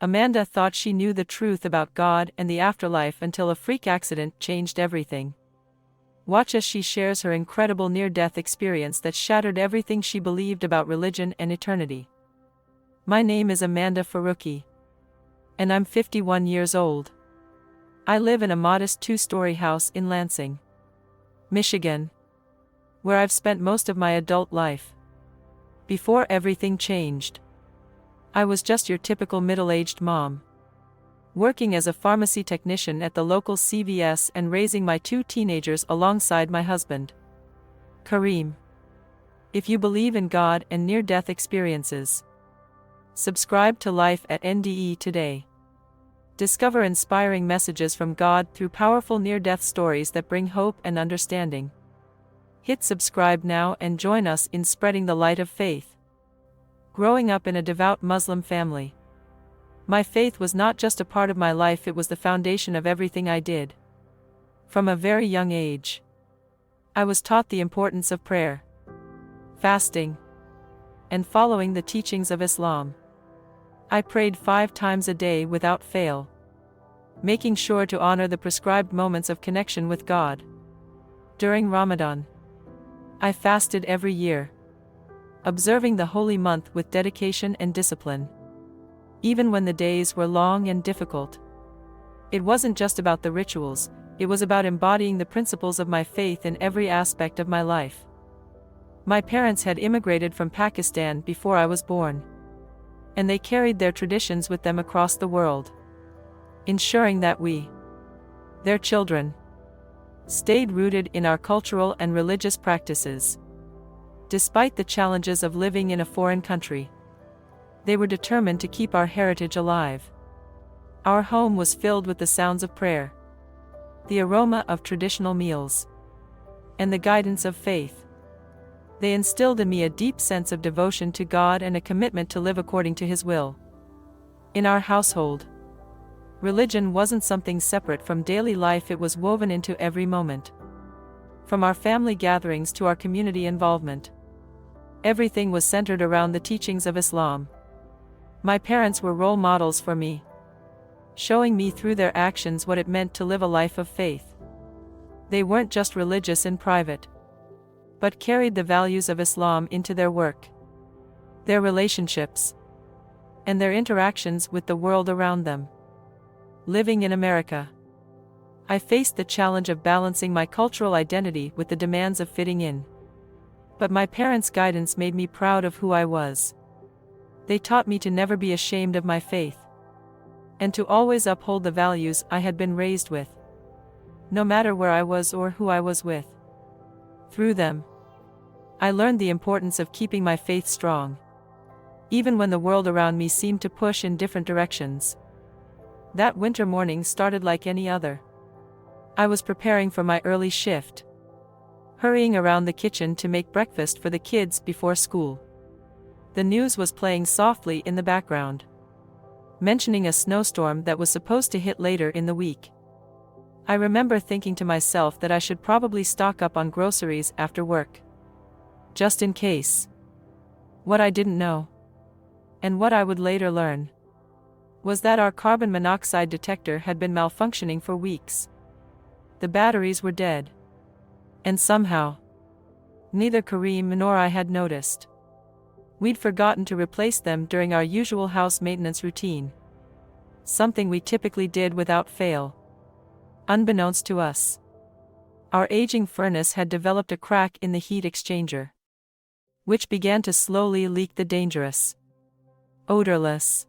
Amanda thought she knew the truth about God and the afterlife until a freak accident changed everything. Watch as she shares her incredible near-death experience that shattered everything she believed about religion and eternity. My name is Amanda Faruqi. And I'm 51 years old. I live in a modest 2-story house in Lansing, Michigan, where I've spent most of my adult life. Before everything changed, I was just your typical middle-aged mom, working as a pharmacy technician at the local CVS and raising my 2 teenagers alongside my husband, Kareem. If you believe in God and near-death experiences, subscribe to Life at NDE today. Discover inspiring messages from God through powerful near-death stories that bring hope and understanding. Hit subscribe now and join us in spreading the light of faith. Growing up in a devout Muslim family, my faith was not just a part of my life, it was the foundation of everything I did. From a very young age, I was taught the importance of prayer, fasting, and following the teachings of Islam. I prayed 5 times a day without fail, making sure to honor the prescribed moments of connection with God. During Ramadan, I fasted every year, observing the holy month with dedication and discipline. Even when the days were long and difficult, it wasn't just about the rituals, it was about embodying the principles of my faith in every aspect of my life. My parents had immigrated from Pakistan before I was born, and they carried their traditions with them across the world, ensuring that we, their children, stayed rooted in our cultural and religious practices. Despite the challenges of living in a foreign country, they were determined to keep our heritage alive. Our home was filled with the sounds of prayer, the aroma of traditional meals, and the guidance of faith. They instilled in me a deep sense of devotion to God and a commitment to live according to His will. In our household, religion wasn't something separate from daily life, it was woven into every moment. From our family gatherings to our community involvement, everything was centered around the teachings of Islam. My parents were role models for me, showing me through their actions what it meant to live a life of faith. They weren't just religious in private, but carried the values of Islam into their work, their relationships, and their interactions with the world around them. Living in America, I faced the challenge of balancing my cultural identity with the demands of fitting in. But my parents' guidance made me proud of who I was. They taught me to never be ashamed of my faith, and to always uphold the values I had been raised with, no matter where I was or who I was with. Through them, I learned the importance of keeping my faith strong, even when the world around me seemed to push in different directions. That winter morning started like any other. I was preparing for my early shift, hurrying around the kitchen to make breakfast for the kids before school. The news was playing softly in the background, mentioning a snowstorm that was supposed to hit later in the week. I remember thinking to myself that I should probably stock up on groceries after work, just in case. What I didn't know, and what I would later learn, was that our carbon monoxide detector had been malfunctioning for weeks. The batteries were dead, and somehow, neither Kareem nor I had noticed. We'd forgotten to replace them during our usual house maintenance routine, something we typically did without fail. Unbeknownst to us, our aging furnace had developed a crack in the heat exchanger, which began to slowly leak the dangerous, odorless,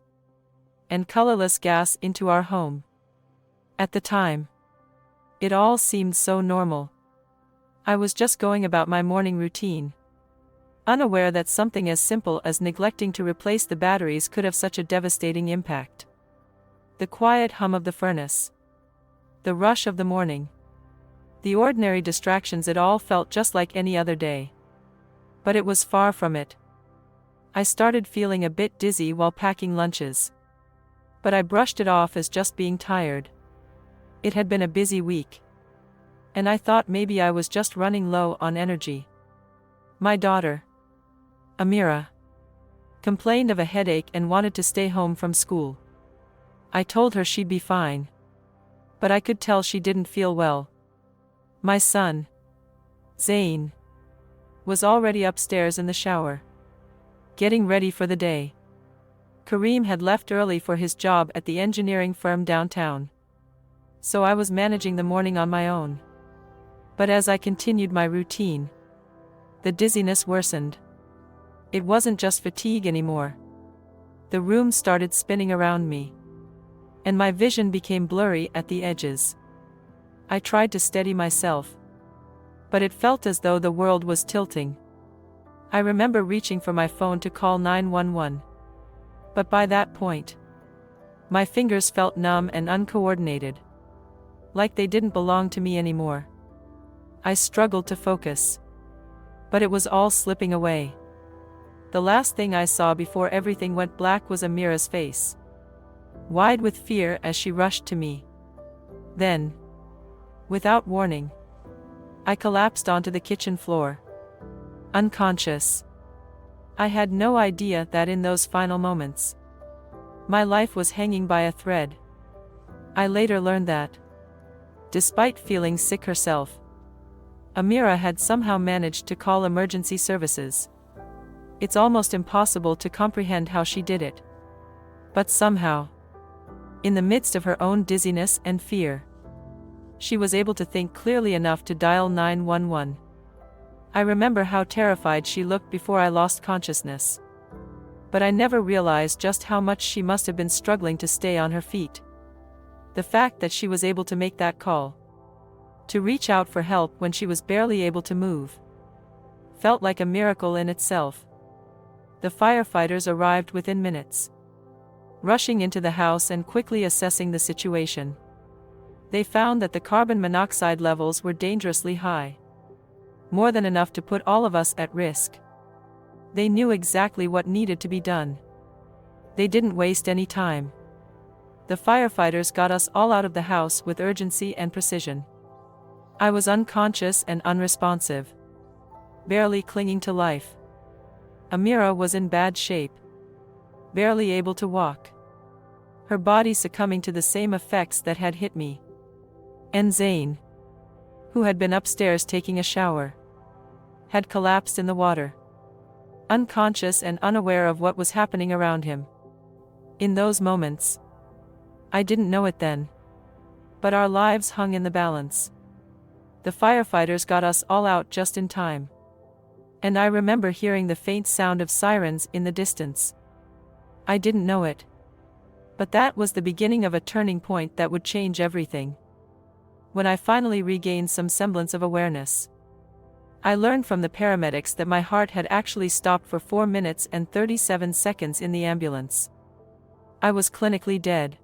and colorless gas into our home. At the time, it all seemed so normal. I was just going about my morning routine, unaware that something as simple as neglecting to replace the batteries could have such a devastating impact. The quiet hum of the furnace, the rush of the morning, the ordinary distractions, it all felt just like any other day. But it was far from it. I started feeling a bit dizzy while packing lunches, but I brushed it off as just being tired. It had been a busy week, and I thought maybe I was just running low on energy. My daughter, Amira, complained of a headache and wanted to stay home from school. I told her she'd be fine. But I could tell she didn't feel well. My son, Zane, was already upstairs in the shower, getting ready for the day. Kareem had left early for his job at the engineering firm downtown. So I was managing the morning on my own. But as I continued my routine, the dizziness worsened. It wasn't just fatigue anymore. The room started spinning around me, and my vision became blurry at the edges. I tried to steady myself, but it felt as though the world was tilting. I remember reaching for my phone to call 911. But by that point, my fingers felt numb and uncoordinated, like they didn't belong to me anymore. I struggled to focus, but it was all slipping away. The last thing I saw before everything went black was Amira's face, wide with fear as she rushed to me. Then, without warning, I collapsed onto the kitchen floor, unconscious. I had no idea that in those final moments, my life was hanging by a thread. I later learned that, despite feeling sick herself, Amira had somehow managed to call emergency services. It's almost impossible to comprehend how she did it. But somehow, in the midst of her own dizziness and fear, she was able to think clearly enough to dial 911. I remember how terrified she looked before I lost consciousness. But I never realized just how much she must have been struggling to stay on her feet. The fact that she was able to make that call, to reach out for help when she was barely able to move, felt like a miracle in itself. The firefighters arrived within minutes, rushing into the house and quickly assessing the situation. They found that the carbon monoxide levels were dangerously high, more than enough to put all of us at risk. They knew exactly what needed to be done. They didn't waste any time. The firefighters got us all out of the house with urgency and precision. I was unconscious and unresponsive, barely clinging to life. Amira was in bad shape, barely able to walk, her body succumbing to the same effects that had hit me. And Zane, who had been upstairs taking a shower, had collapsed in the water, unconscious and unaware of what was happening around him. In those moments, I didn't know it then, but our lives hung in the balance. The firefighters got us all out just in time, and I remember hearing the faint sound of sirens in the distance. I didn't know it, but that was the beginning of a turning point that would change everything. When I finally regained some semblance of awareness, I learned from the paramedics that my heart had actually stopped for 4 minutes and 37 seconds in the ambulance. I was clinically dead.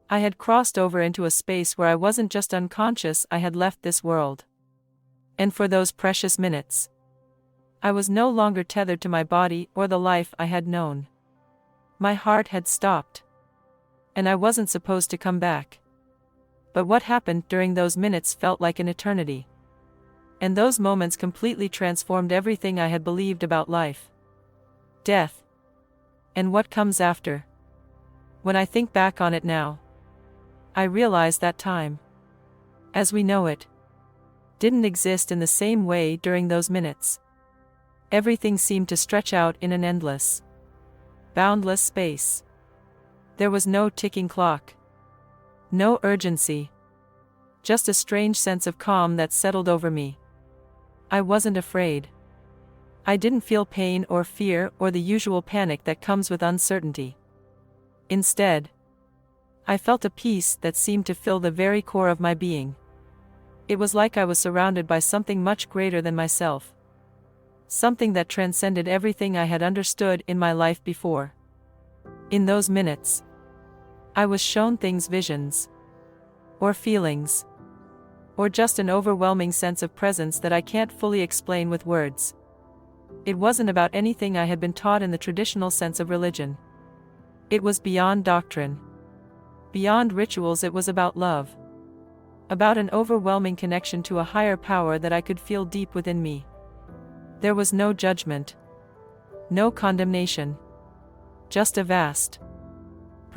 I had crossed over into a space where I wasn't just unconscious, I had left this world. And for those precious minutes, I was no longer tethered to my body or the life I had known. My heart had stopped, and I wasn't supposed to come back. But what happened during those minutes felt like an eternity. And those moments completely transformed everything I had believed about life, death, and what comes after. When I think back on it now, I realize that time, as we know it, didn't exist in the same way during those minutes. Everything seemed to stretch out in an endless, boundless space. There was no ticking clock, no urgency, just a strange sense of calm that settled over me. I wasn't afraid. I didn't feel pain or fear or the usual panic that comes with uncertainty. Instead, I felt a peace that seemed to fill the very core of my being. It was like I was surrounded by something much greater than myself, something that transcended everything I had understood in my life before. In those minutes, I was shown things, visions, or feelings, or just an overwhelming sense of presence that I can't fully explain with words. It wasn't about anything I had been taught in the traditional sense of religion. It was beyond doctrine, beyond rituals. It was about love, about an overwhelming connection to a higher power that I could feel deep within me. There was no judgment, no condemnation, just a vast,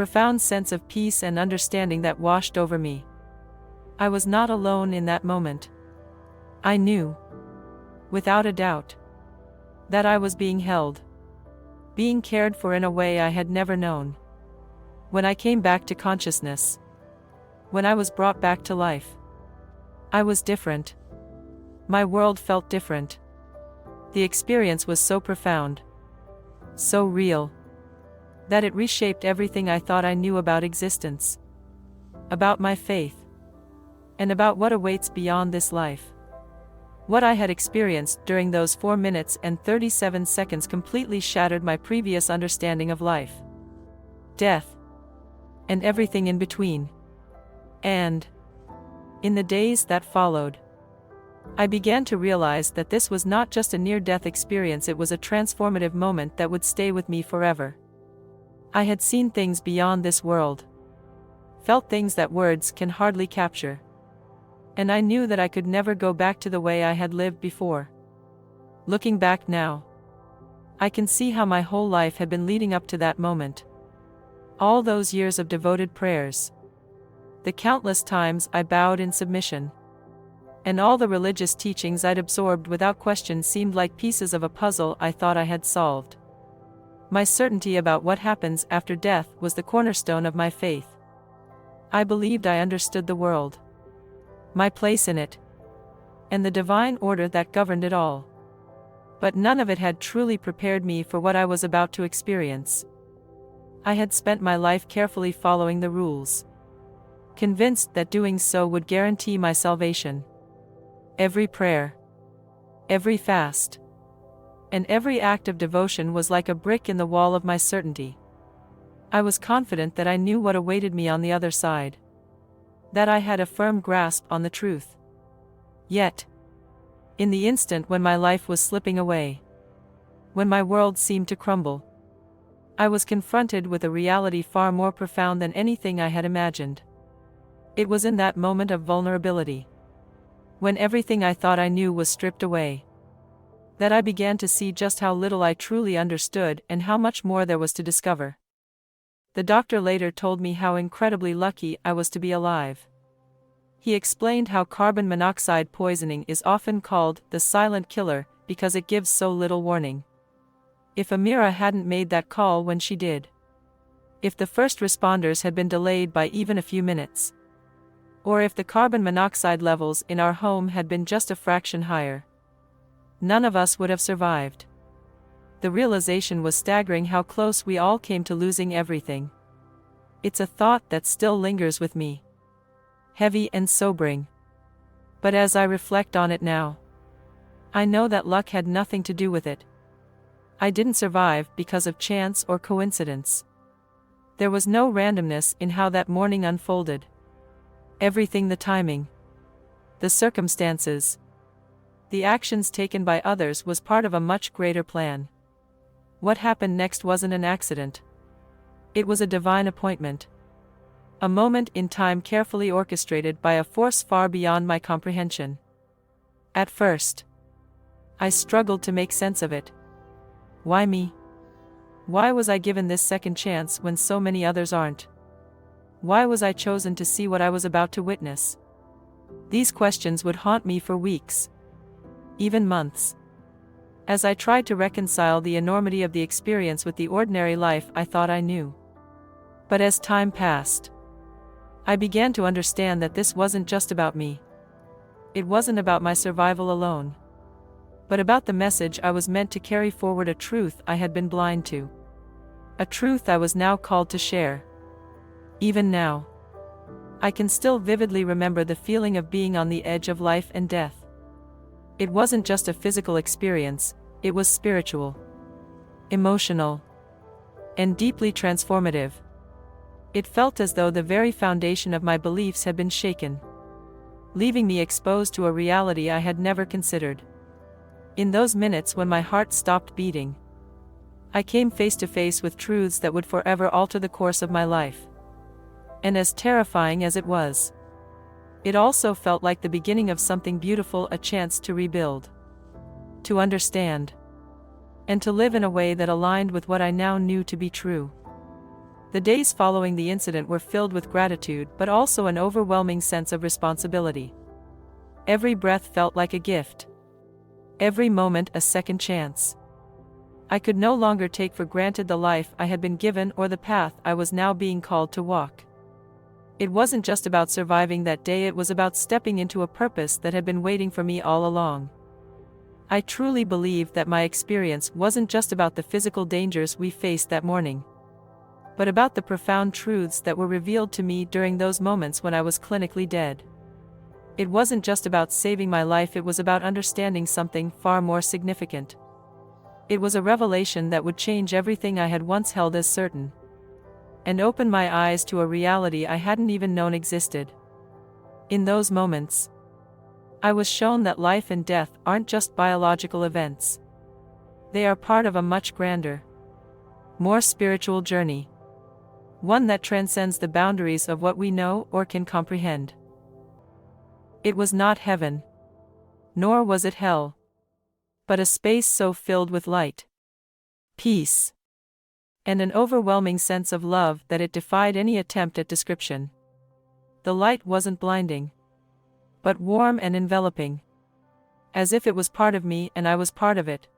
profound sense of peace and understanding that washed over me. I was not alone in that moment. I knew, without a doubt, that I was being held, being cared for in a way I had never known. When I came back to consciousness, when I was brought back to life, I was different. My world felt different. The experience was so profound, so real, that it reshaped everything I thought I knew about existence, about my faith, and about what awaits beyond this life. What I had experienced during those 4 minutes and 37 seconds completely shattered my previous understanding of life, death, and everything in between. And, in the days that followed, I began to realize that this was not just a near-death experience, it was a transformative moment that would stay with me forever. I had seen things beyond this world, felt things that words can hardly capture. And I knew that I could never go back to the way I had lived before. Looking back now, I can see how my whole life had been leading up to that moment. All those years of devoted prayers, the countless times I bowed in submission, and all the religious teachings I'd absorbed without question seemed like pieces of a puzzle I thought I had solved. My certainty about what happens after death was the cornerstone of my faith. I believed I understood the world, my place in it, and the divine order that governed it all. But none of it had truly prepared me for what I was about to experience. I had spent my life carefully following the rules, convinced that doing so would guarantee my salvation. Every prayer, every fast, and every act of devotion was like a brick in the wall of my certainty. I was confident that I knew what awaited me on the other side, that I had a firm grasp on the truth. Yet, in the instant when my life was slipping away, when my world seemed to crumble, I was confronted with a reality far more profound than anything I had imagined. It was in that moment of vulnerability, when everything I thought I knew was stripped away, that I began to see just how little I truly understood and how much more there was to discover. The doctor later told me how incredibly lucky I was to be alive. He explained how carbon monoxide poisoning is often called the silent killer because it gives so little warning. If Amira hadn't made that call when she did, if the first responders had been delayed by even a few minutes, or if the carbon monoxide levels in our home had been just a fraction higher, none of us would have survived. The realization was staggering how close we all came to losing everything. It's a thought that still lingers with me, heavy and sobering. But as I reflect on it now, I know that luck had nothing to do with it. I didn't survive because of chance or coincidence. There was no randomness in how that morning unfolded. Everything, the timing, the circumstances, the actions taken by others, was part of a much greater plan. What happened next wasn't an accident. It was a divine appointment. A moment in time carefully orchestrated by a force far beyond my comprehension. At first, I struggled to make sense of it. Why me? Why was I given this second chance when so many others aren't? Why was I chosen to see what I was about to witness? These questions would haunt me for weeks, even months, as I tried to reconcile the enormity of the experience with the ordinary life I thought I knew. But as time passed, I began to understand that this wasn't just about me. It wasn't about my survival alone, but about the message I was meant to carry forward, a truth I had been blind to, a truth I was now called to share. Even now, I can still vividly remember the feeling of being on the edge of life and death. It wasn't just a physical experience, it was spiritual, emotional, and deeply transformative. It felt as though the very foundation of my beliefs had been shaken, leaving me exposed to a reality I had never considered. In those minutes when my heart stopped beating, I came face to face with truths that would forever alter the course of my life. And as terrifying as it was, it also felt like the beginning of something beautiful, a chance to rebuild, to understand, and to live in a way that aligned with what I now knew to be true. The days following the incident were filled with gratitude but also an overwhelming sense of responsibility. Every breath felt like a gift. Every moment a second chance. I could no longer take for granted the life I had been given or the path I was now being called to walk. It wasn't just about surviving that day, it was about stepping into a purpose that had been waiting for me all along. I truly believed that my experience wasn't just about the physical dangers we faced that morning, but about the profound truths that were revealed to me during those moments when I was clinically dead. It wasn't just about saving my life, it was about understanding something far more significant. It was a revelation that would change everything I had once held as certain, and open my eyes to a reality I hadn't even known existed. In those moments, I was shown that life and death aren't just biological events. They are part of a much grander, more spiritual journey. One that transcends the boundaries of what we know or can comprehend. It was not heaven, nor was it hell, but a space so filled with light, peace, and an overwhelming sense of love that it defied any attempt at description. The light wasn't blinding, but warm and enveloping, as if it was part of me and I was part of it.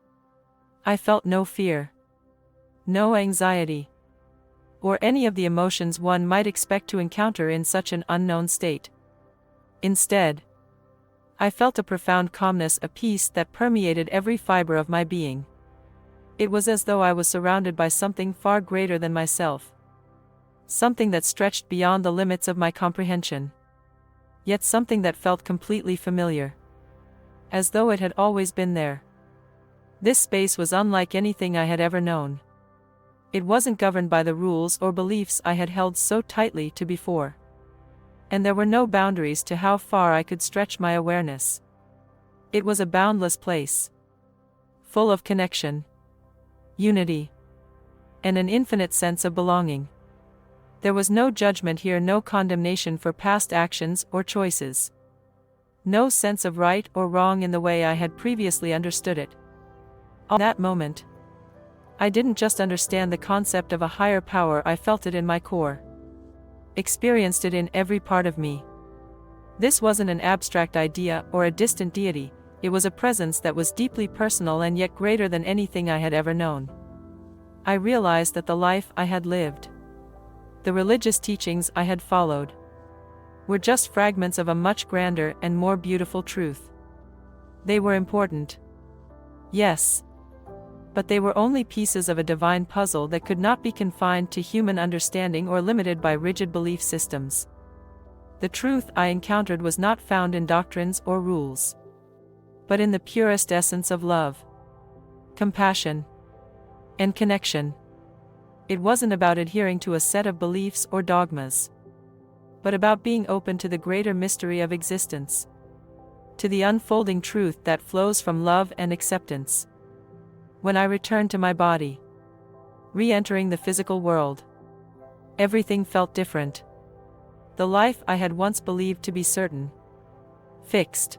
I felt no fear, no anxiety, or any of the emotions one might expect to encounter in such an unknown state. Instead, I felt a profound calmness, a peace that permeated every fiber of my being. It was as though I was surrounded by something far greater than myself. Something that stretched beyond the limits of my comprehension. Yet something that felt completely familiar. As though it had always been there. This space was unlike anything I had ever known. It wasn't governed by the rules or beliefs I had held so tightly to before. And there were no boundaries to how far I could stretch my awareness. It was a boundless place, full of connection, unity, and an infinite sense of belonging. There was no judgment here, no condemnation for past actions or choices. No sense of right or wrong in the way I had previously understood it. In that moment, I didn't just understand the concept of a higher power, I felt it in my core. Experienced it in every part of me. This wasn't an abstract idea or a distant deity, it was a presence that was deeply personal and yet greater than anything I had ever known. I realized that the life I had lived, the religious teachings I had followed, were just fragments of a much grander and more beautiful truth. They were important, yes, but they were only pieces of a divine puzzle that could not be confined to human understanding or limited by rigid belief systems. The truth I encountered was not found in doctrines or rules, but in the purest essence of love, compassion, and connection. It wasn't about adhering to a set of beliefs or dogmas, but about being open to the greater mystery of existence, to the unfolding truth that flows from love and acceptance. When I returned to my body, re-entering the physical world, everything felt different. The life I had once believed to be certain, fixed,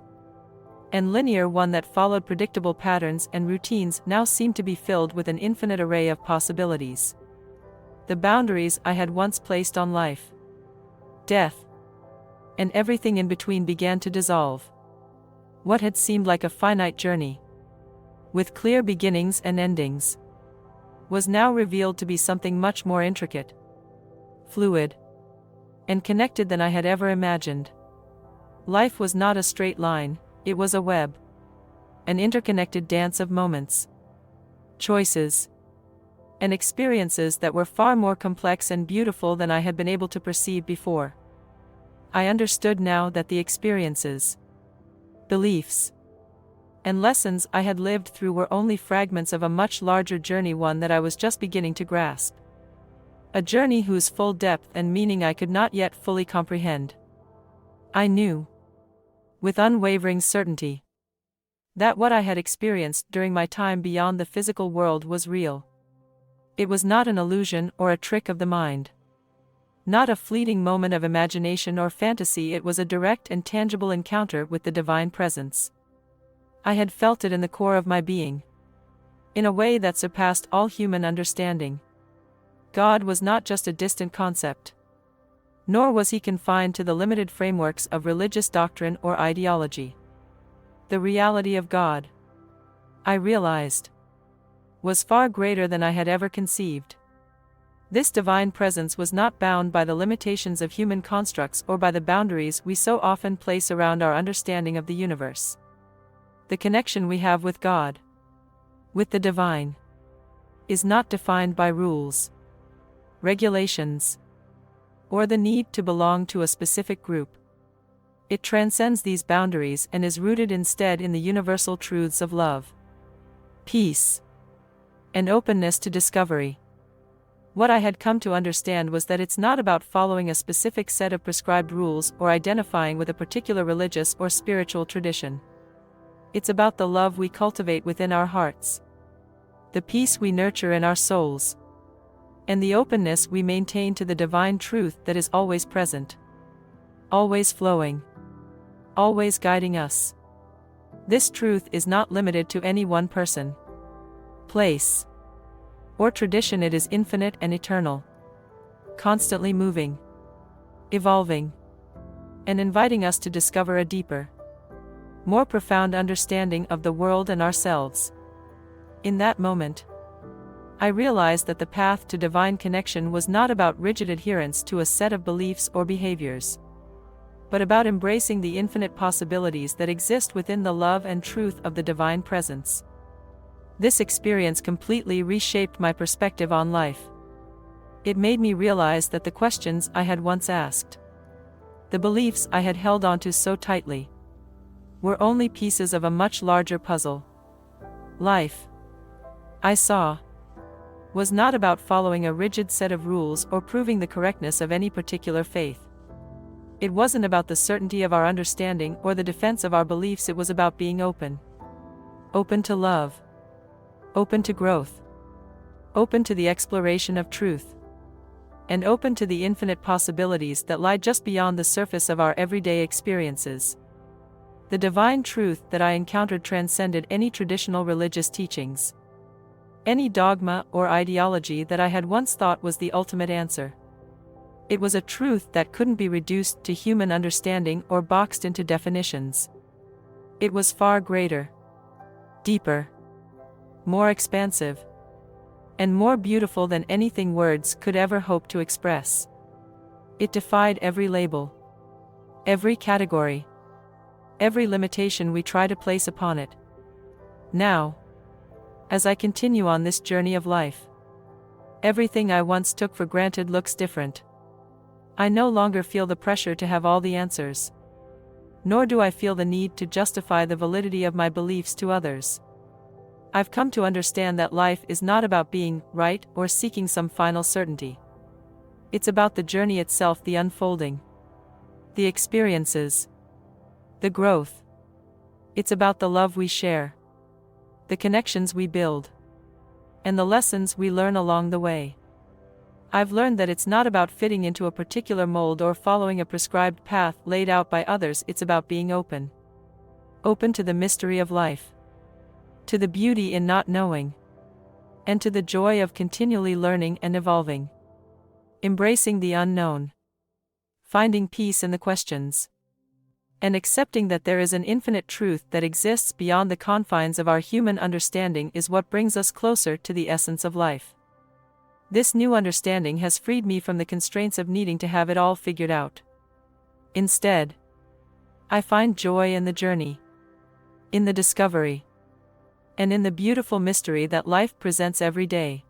and linear, one that followed predictable patterns and routines, now seemed to be filled with an infinite array of possibilities. The boundaries I had once placed on life, death, and everything in between began to dissolve. What had seemed like a finite journey, with clear beginnings and endings, was now revealed to be something much more intricate, fluid, and connected than I had ever imagined. Life was not a straight line, it was a web, an interconnected dance of moments, choices, and experiences that were far more complex and beautiful than I had been able to perceive before. I understood now that the experiences, beliefs, and lessons I had lived through were only fragments of a much larger journey, one that I was just beginning to grasp. A journey whose full depth and meaning I could not yet fully comprehend. I knew, with unwavering certainty, that what I had experienced during my time beyond the physical world was real. It was not an illusion or a trick of the mind. Not a fleeting moment of imagination or fantasy, it was a direct and tangible encounter with the divine presence. I had felt it in the core of my being, in a way that surpassed all human understanding. God was not just a distant concept. Nor was he confined to the limited frameworks of religious doctrine or ideology. The reality of God, I realized, was far greater than I had ever conceived. This divine presence was not bound by the limitations of human constructs or by the boundaries we so often place around our understanding of the universe. The connection we have with God, with the divine, is not defined by rules, regulations, or the need to belong to a specific group. It transcends these boundaries and is rooted instead in the universal truths of love, peace, and openness to discovery. What I had come to understand was that it's not about following a specific set of prescribed rules or identifying with a particular religious or spiritual tradition. It's about the love we cultivate within our hearts, the peace we nurture in our souls, and the openness we maintain to the divine truth that is always present, always flowing, always guiding us. This truth is not limited to any one person, place, or tradition. It is infinite and eternal, constantly moving, evolving, and inviting us to discover a deeper, more profound understanding of the world and ourselves. In that moment, I realized that the path to divine connection was not about rigid adherence to a set of beliefs or behaviors, but about embracing the infinite possibilities that exist within the love and truth of the divine presence. This experience completely reshaped my perspective on life. It made me realize that the questions I had once asked, the beliefs I had held onto so tightly, were only pieces of a much larger puzzle. Life, I saw, was not about following a rigid set of rules or proving the correctness of any particular faith. It wasn't about the certainty of our understanding or the defense of our beliefs. It was about being open. Open to love. Open to growth. Open to the exploration of truth. And open to the infinite possibilities that lie just beyond the surface of our everyday experiences. The divine truth that I encountered transcended any traditional religious teachings, any dogma or ideology that I had once thought was the ultimate answer. It was a truth that couldn't be reduced to human understanding or boxed into definitions. It was far greater, deeper, more expansive, and more beautiful than anything words could ever hope to express. It defied every label, every category, every limitation we try to place upon it. Now, as I continue on this journey of life, everything I once took for granted looks different. I no longer feel the pressure to have all the answers, nor do I feel the need to justify the validity of my beliefs to others. I've come to understand that life is not about being right or seeking some final certainty. It's about the journey itself, the unfolding, the experiences, the growth. It's about the love we share, the connections we build, and the lessons we learn along the way. I've learned that it's not about fitting into a particular mold or following a prescribed path laid out by others. It's about being open. Open to the mystery of life, to the beauty in not knowing, and to the joy of continually learning and evolving. Embracing the unknown, finding peace in the questions, and accepting that there is an infinite truth that exists beyond the confines of our human understanding is what brings us closer to the essence of life. This new understanding has freed me from the constraints of needing to have it all figured out. Instead, I find joy in the journey, in the discovery, and in the beautiful mystery that life presents every day.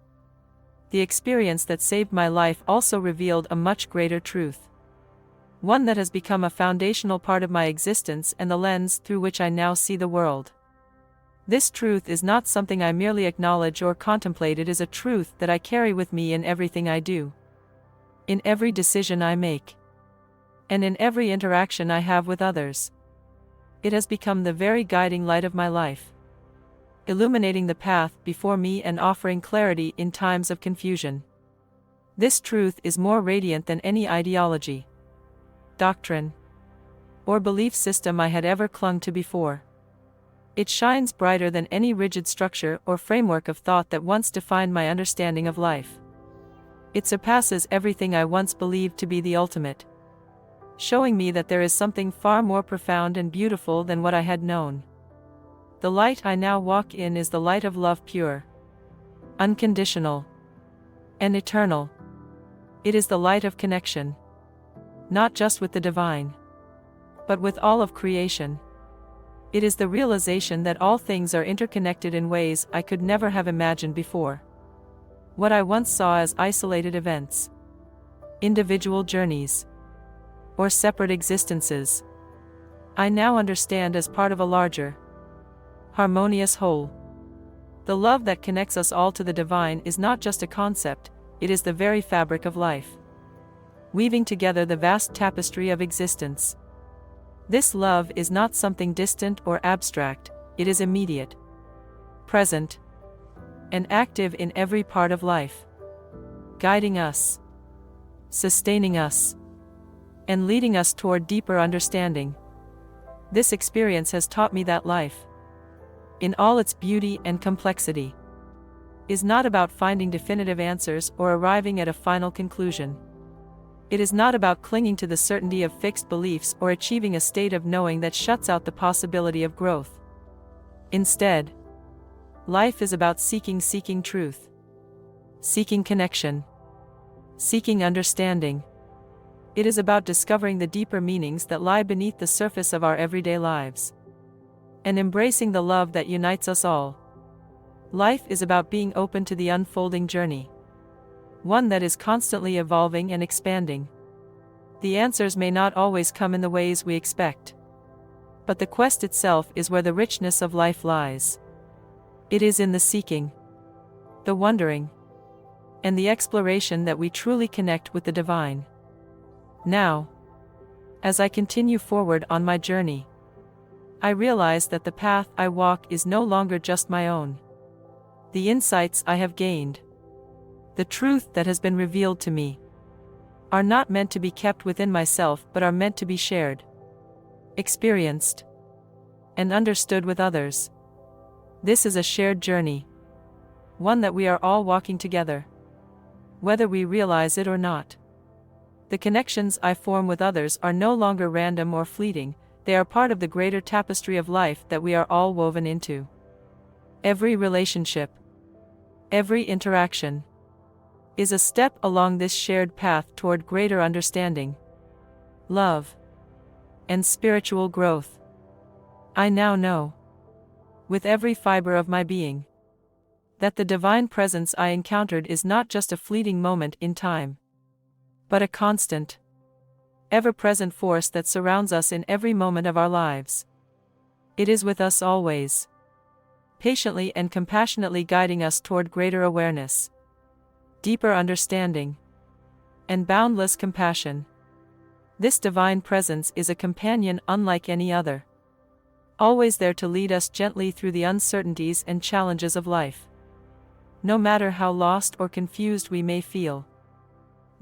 The experience that saved my life also revealed a much greater truth, one that has become a foundational part of my existence and the lens through which I now see the world. This truth is not something I merely acknowledge or contemplate. It is a truth that I carry with me in everything I do, in every decision I make, and in every interaction I have with others. It has become the very guiding light of my life, illuminating the path before me and offering clarity in times of confusion. This truth is more radiant than any ideology, doctrine, or belief system I had ever clung to before. It shines brighter than any rigid structure or framework of thought that once defined my understanding of life. It surpasses everything I once believed to be the ultimate, showing me that there is something far more profound and beautiful than what I had known. The light I now walk in is the light of love, pure, unconditional, and eternal. It is the light of connection, not just with the divine, but with all of creation. It is the realization that all things are interconnected in ways I could never have imagined before. What I once saw as isolated events, individual journeys, or separate existences, I now understand as part of a larger, harmonious whole. The love that connects us all to the divine is not just a concept, it is the very fabric of life, weaving together the vast tapestry of existence. This love is not something distant or abstract, it is immediate, present, and active in every part of life, guiding us, sustaining us, and leading us toward deeper understanding. This experience has taught me that life, in all its beauty and complexity, is not about finding definitive answers or arriving at a final conclusion. It is not about clinging to the certainty of fixed beliefs or achieving a state of knowing that shuts out the possibility of growth. Instead, life is about seeking truth, seeking connection, seeking understanding. It is about discovering the deeper meanings that lie beneath the surface of our everyday lives, and embracing the love that unites us all. Life is about being open to the unfolding journey, one that is constantly evolving and expanding. The answers may not always come in the ways we expect, but the quest itself is where the richness of life lies. It is in the seeking, the wondering, and the exploration that we truly connect with the divine. Now, as I continue forward on my journey, I realize that the path I walk is no longer just my own. The insights I have gained, the truth that has been revealed to me, are not meant to be kept within myself but are meant to be shared, experienced, and understood with others. This is a shared journey, one that we are all walking together, whether we realize it or not. The connections I form with others are no longer random or fleeting, they are part of the greater tapestry of life that we are all woven into. Every relationship, every interaction, is a step along this shared path toward greater understanding, love, and spiritual growth. I now know, with every fiber of my being, that the divine presence I encountered is not just a fleeting moment in time, but a constant, ever-present force that surrounds us in every moment of our lives. It is with us always, patiently and compassionately guiding us toward greater awareness, deeper understanding, and boundless compassion. This divine presence is a companion unlike any other, always there to lead us gently through the uncertainties and challenges of life. No matter how lost or confused we may feel,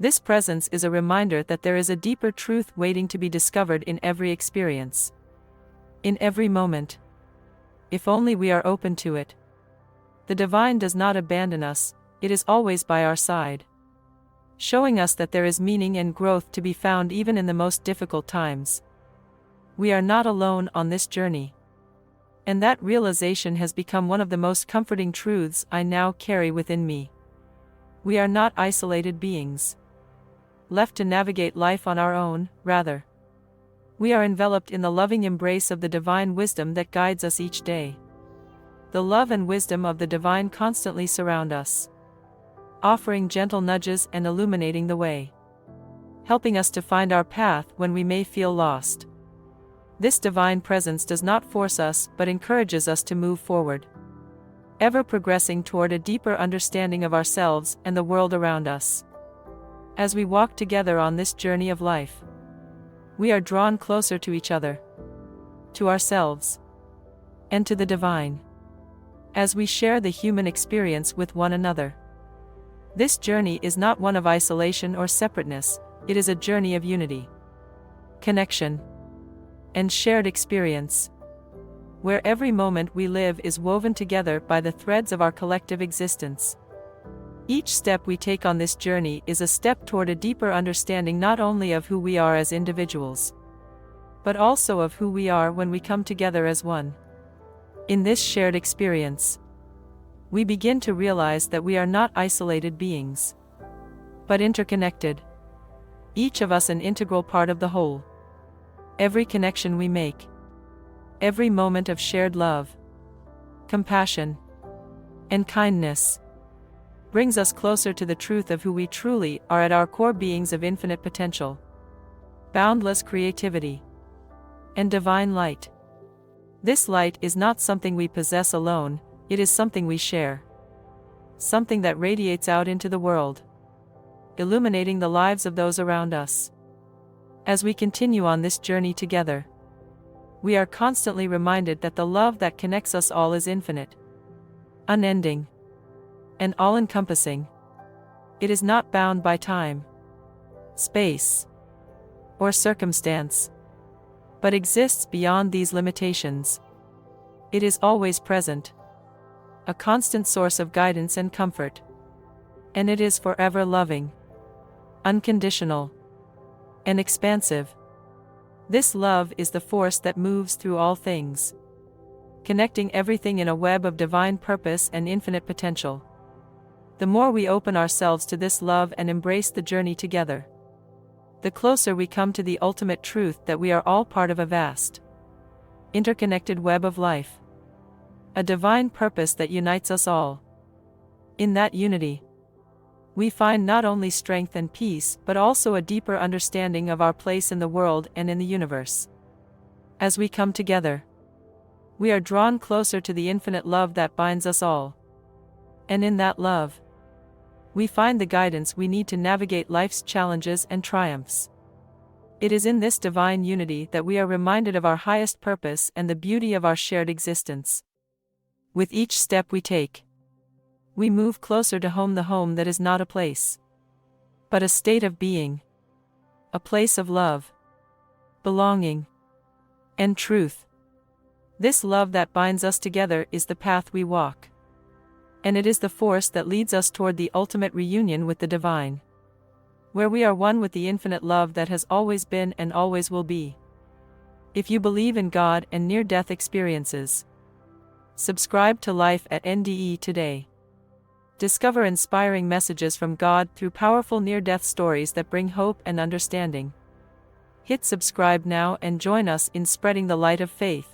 this presence is a reminder that there is a deeper truth waiting to be discovered in every experience, in every moment, if only we are open to it. The divine does not abandon us, it is always by our side, showing us that there is meaning and growth to be found even in the most difficult times. We are not alone on this journey, and that realization has become one of the most comforting truths I now carry within me. We are not isolated beings, left to navigate life on our own, rather, we are enveloped in the loving embrace of the divine wisdom that guides us each day. The love and wisdom of the divine constantly surround us, offering gentle nudges and illuminating the way, helping us to find our path when we may feel lost. This divine presence does not force us but encourages us to move forward, ever progressing toward a deeper understanding of ourselves and the world around us. As we walk together on this journey of life, we are drawn closer to each other, to ourselves, and to the divine, as we share the human experience with one another. This journey is not one of isolation or separateness, it is a journey of unity, connection, and shared experience, where every moment we live is woven together by the threads of our collective existence. Each step we take on this journey is a step toward a deeper understanding not only of who we are as individuals, but also of who we are when we come together as one. In this shared experience, we begin to realize that we are not isolated beings, but interconnected, each of us an integral part of the whole. Every connection we make, every moment of shared love, compassion, and kindness brings us closer to the truth of who we truly are at our core, beings of infinite potential, boundless creativity, and divine light. This light is not something we possess alone, it is something we share. Something that radiates out into the world, illuminating the lives of those around us. As we continue on this journey together, we are constantly reminded that the love that connects us all is infinite, unending, and all-encompassing. It is not bound by time, space, or circumstance, but exists beyond these limitations. It is always present, a constant source of guidance and comfort, and it is forever loving, unconditional, and expansive. This love is the force that moves through all things, connecting everything in a web of divine purpose and infinite potential. The more we open ourselves to this love and embrace the journey together, the closer we come to the ultimate truth that we are all part of a vast, interconnected web of life, a divine purpose that unites us all. In that unity, we find not only strength and peace but also a deeper understanding of our place in the world and in the universe. As we come together, we are drawn closer to the infinite love that binds us all. And in that love, we find the guidance we need to navigate life's challenges and triumphs. It is in this divine unity that we are reminded of our highest purpose and the beauty of our shared existence. With each step we take, we move closer to home, the home that is not a place, but a state of being, a place of love, belonging, and truth. This love that binds us together is the path we walk, and it is the force that leads us toward the ultimate reunion with the divine, where we are one with the infinite love that has always been and always will be. If you believe in God and near-death experiences, subscribe to Life at NDE today. Discover inspiring messages from God through powerful near-death stories that bring hope and understanding. Hit subscribe now and join us in spreading the light of faith.